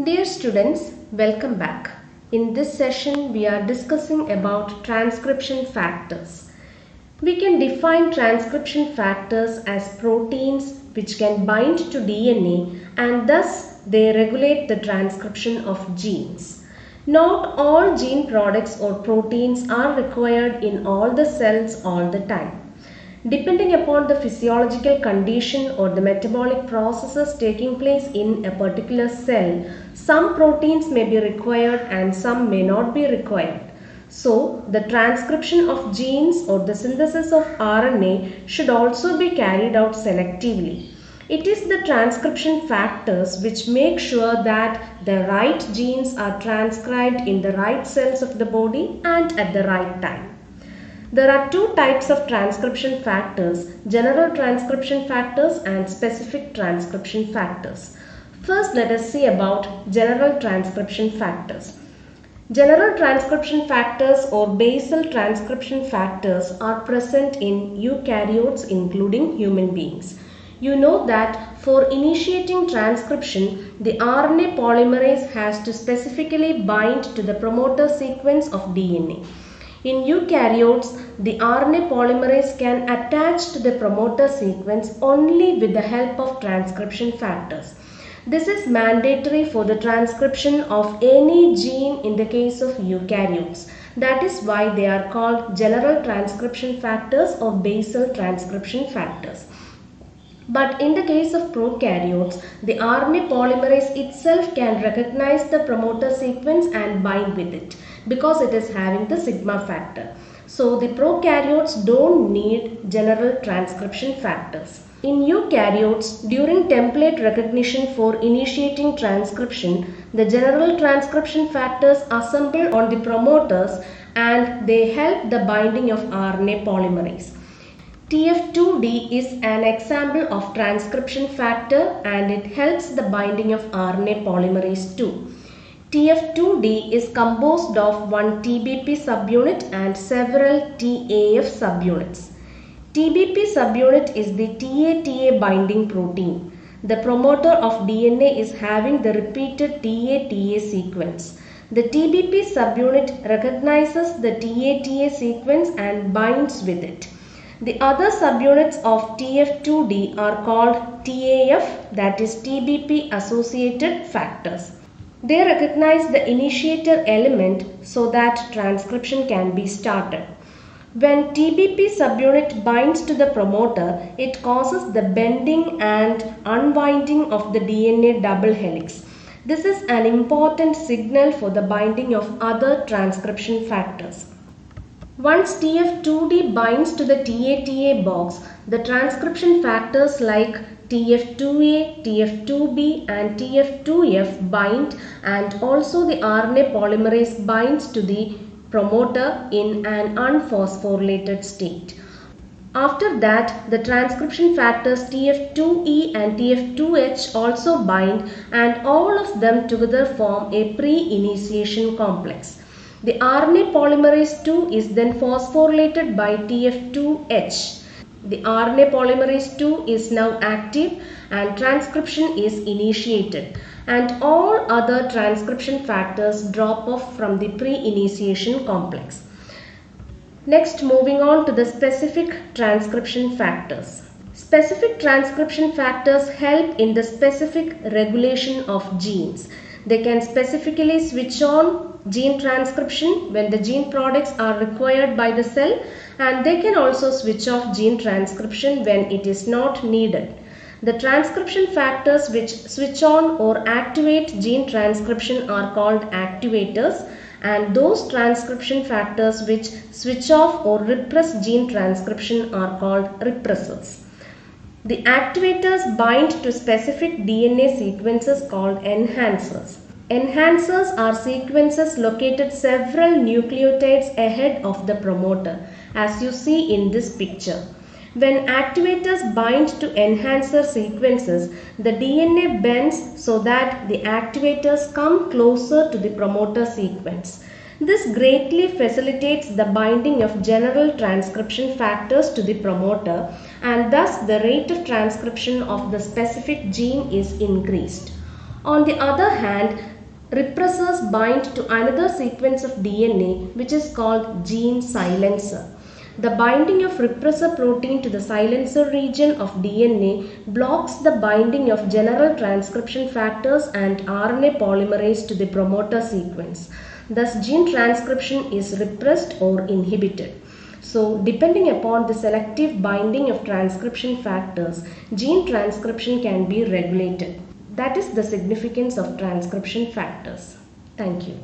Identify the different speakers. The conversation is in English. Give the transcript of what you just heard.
Speaker 1: Dear students, welcome back. In this session, we are discussing about transcription factors. We can define transcription factors as proteins which can bind to DNA and thus they regulate the transcription of genes. Not all gene products or proteins are required in all the cells all the time. Depending upon the physiological condition or the metabolic processes taking place in a particular cell, some proteins may be required and some may not be required. So, the transcription of genes or the synthesis of RNA should also be carried out selectively. It is the transcription factors which make sure that the right genes are transcribed in the right cells of the body and at the right time. There are two types of transcription factors, general transcription factors and specific transcription factors. First, let us see about general transcription factors. General transcription factors or basal transcription factors are present in eukaryotes including human beings. You know that for initiating transcription, the RNA polymerase has to specifically bind to the promoter sequence of DNA. In eukaryotes, the RNA polymerase can attach to the promoter sequence only with the help of transcription factors. This is mandatory for the transcription of any gene in the case of eukaryotes. That is why they are called general transcription factors or basal transcription factors. But in the case of prokaryotes, the RNA polymerase itself can recognize the promoter sequence and bind with it because it is having the sigma factor. So the prokaryotes don't need general transcription factors. In eukaryotes, during template recognition for initiating transcription, the general transcription factors assemble on the promoters and they help the binding of RNA polymerase. TF2D is an example of transcription factor and it helps the binding of RNA polymerase 2. TF2D is composed of one TBP subunit and several TAF subunits. TBP subunit is the TA-TA binding protein. The promoter of DNA is having the repeated TA-TA sequence. The TBP subunit recognizes the TA-TA sequence and binds with it. The other subunits of TF2D are called TAF, that is TBP associated factors. They recognize the initiator element so that transcription can be started. When TBP subunit binds to the promoter, it causes the bending and unwinding of the DNA double helix. This is an important signal for the binding of other transcription factors. Once TF2D binds to the TA-TA box, the transcription factors like TF2A, TF2B and TF2F bind and also the RNA polymerase binds to the promoter in an unphosphorylated state. After that, the transcription factors TF2E and TF2H also bind and all of them together form a pre-initiation complex. The RNA polymerase 2 is then phosphorylated by TF2H. The RNA polymerase 2 is now active and transcription is initiated and all other transcription factors drop off from the pre-initiation complex. Next, moving on to the specific transcription factors. Specific transcription factors help in the specific regulation of genes. They can specifically switch on gene transcription when the gene products are required by the cell and they can also switch off gene transcription when it is not needed. The transcription factors which switch on or activate gene transcription are called activators and those transcription factors which switch off or repress gene transcription are called repressors. The activators bind to specific DNA sequences called enhancers. Enhancers are sequences located several nucleotides ahead of the promoter, as you see in this picture. When activators bind to enhancer sequences, the DNA bends so that the activators come closer to the promoter sequence. This greatly facilitates the binding of general transcription factors to the promoter and thus the rate of transcription of the specific gene is increased. On the other hand, repressors bind to another sequence of DNA which is called gene silencer. The binding of repressor protein to the silencer region of DNA blocks the binding of general transcription factors and RNA polymerase to the promoter sequence. Thus, gene transcription is repressed or inhibited. So, depending upon the selective binding of transcription factors, gene transcription can be regulated. That is the significance of transcription factors. Thank you.